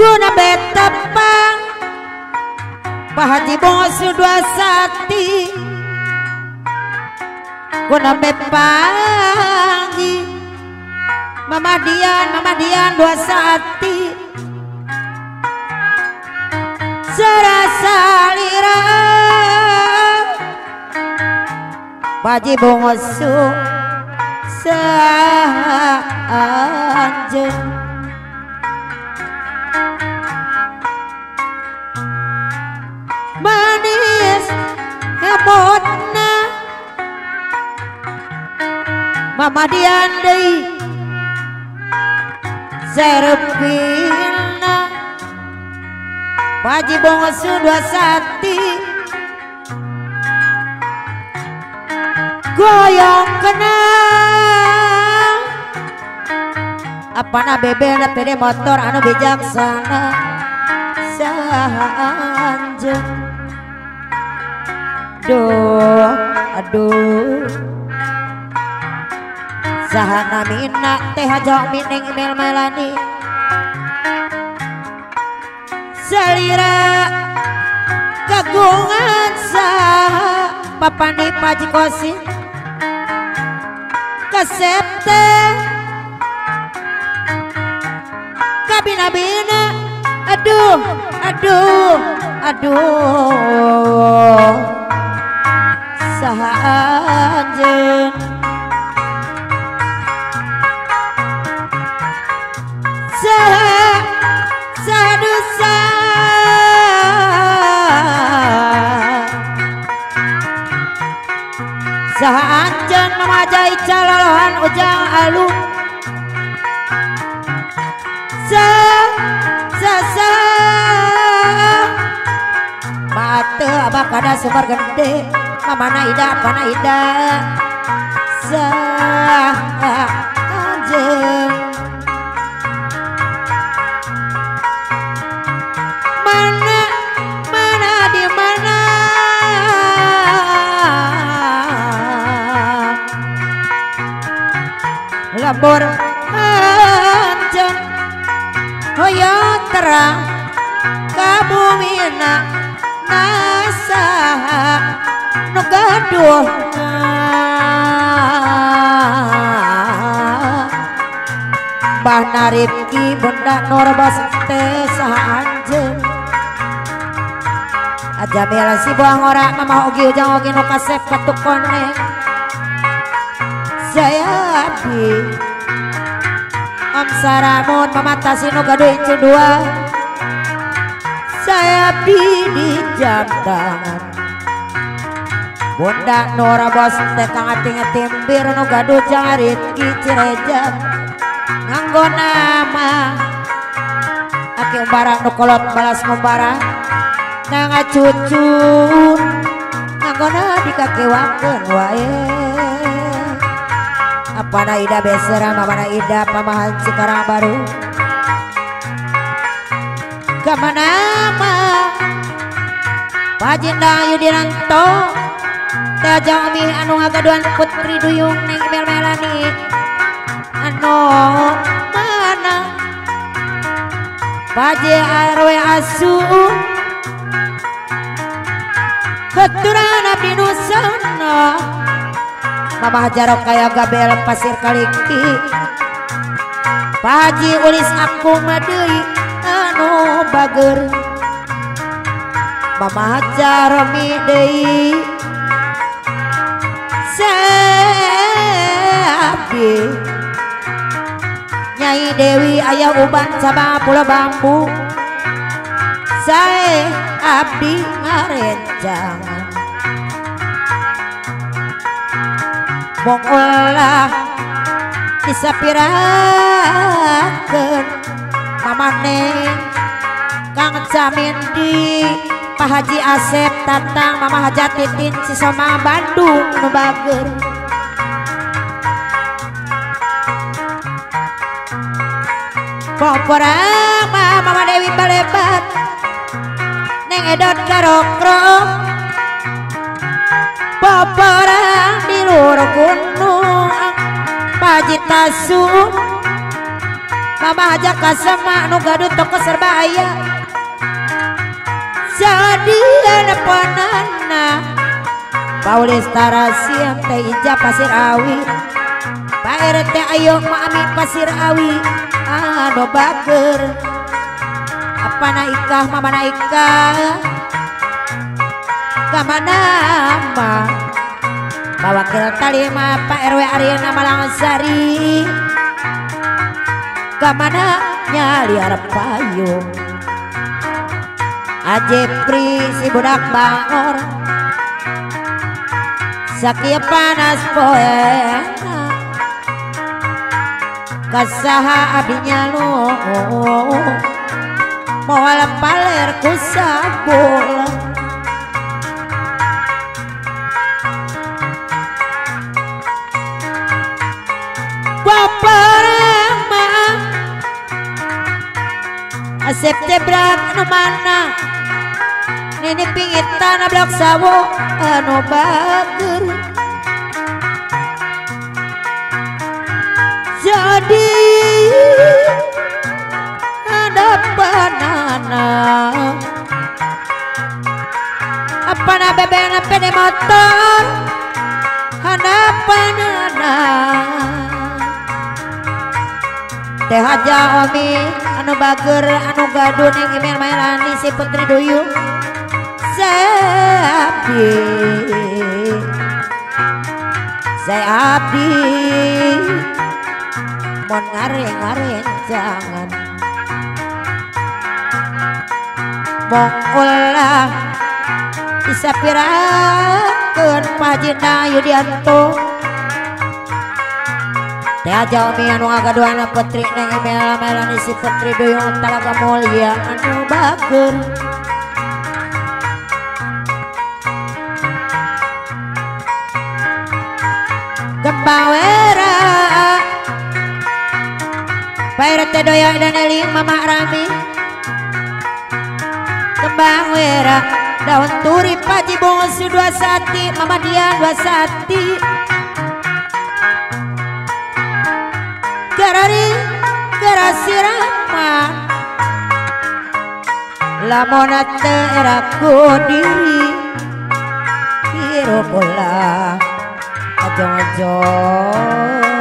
Guna betapang Pak Haji Bongsu dua sati Guna bepangi Mama Dian dua sati Serasa lira Pak Haji Bongsu sanjung manis hemotna Mama Dian deui serepina Pak Haji Bongsu dua sati goyong kenang apana bebena pede motor anu bijaksana sanjung aduh sahana mina teh hajok mining mel melani salira kagungan saha papani Paji Kosi kasepte kabina-bina aduh saha anjeun saha dosa saha anjeun mamajai calolohan ujang alung mate abah kada sumber gede mamana ida apana ida sah anjeun mana di mana labor anjeun hoyo terang kabumina nasaha nu gaduh Mbah Naripki Bunda Norbos teh saha anjeun aja bela si buang ora mama ogi ujang ogi nu kasep katu koneng saya abdi Om Saramun mematasi nu gaduh incu dua saya abdi di jam tangan Bunda Norbos teh kang ati-atimbir nu gaduh Ritki Cireja nganggo nama aki umbara nu kolot balas ngumbara nanga cucun nganggona dikakewakeun wae apana ida besera mamana ida pamahan Cikarang Baru kamana mah Pajinda Yudiranto teh jami anu ngagaduan putri duyung neng Mel Melani anu mana Paje Arwe Asu keturunan abdi nusana Mama Jarok kaya Gabel Pasir Kaliki Paji ulis aku madeui anu bager Mama Jaromi deui abdi Nyai Dewi aya uban sabang pula bambu sae abdi ngarencangan mong ulah disapirakeun mamane Kang Jamin di Pak Haji Asep Tatang Mama Haja Titin Cisoma Bandung nu bager Poporang Mama Dewi Balebat Neng Edot Karokrok Poporang di luar gunung Paji Tasu Mama Haja Kasema nu gaduh toko Serbaya jadi neponana Paulis Tarasiam Teh Ija Pasir Awi Pak RT ayo Mami Pasir Awi anu bager apa naikah mama naikah kamana mah Wakil Talima Pak RW Ariana Malangsari kamana nyaliar payung Ajepri si budak bangor sakia panas poena kasaha abinya lu moal paler ku sabul baparang mah Asep tebrak anu mana Nini pingitan ablak sawo anu bager jadi ada panana apa na bebena pede motor ada panana Teh Haja Omi anu bager anu gaduh ning Imen Mairani si Putri Duyung saya abdi mon ngareng jangan mong ulah disapirakeun Pajina Yudianto Teh Haja Omi anu ngagaduhan Putri Neng Imela Melani si Putri Duyung Talaga Mulia anu bager Gembawera Pak RT Doya dan Eling Mama Rami Kembang Wera daun turi Paji Bongsu dua sati Mama Dian dua sati Garari Garasi Rahman Lamona teraku diri Hiro bola Ajong-ajong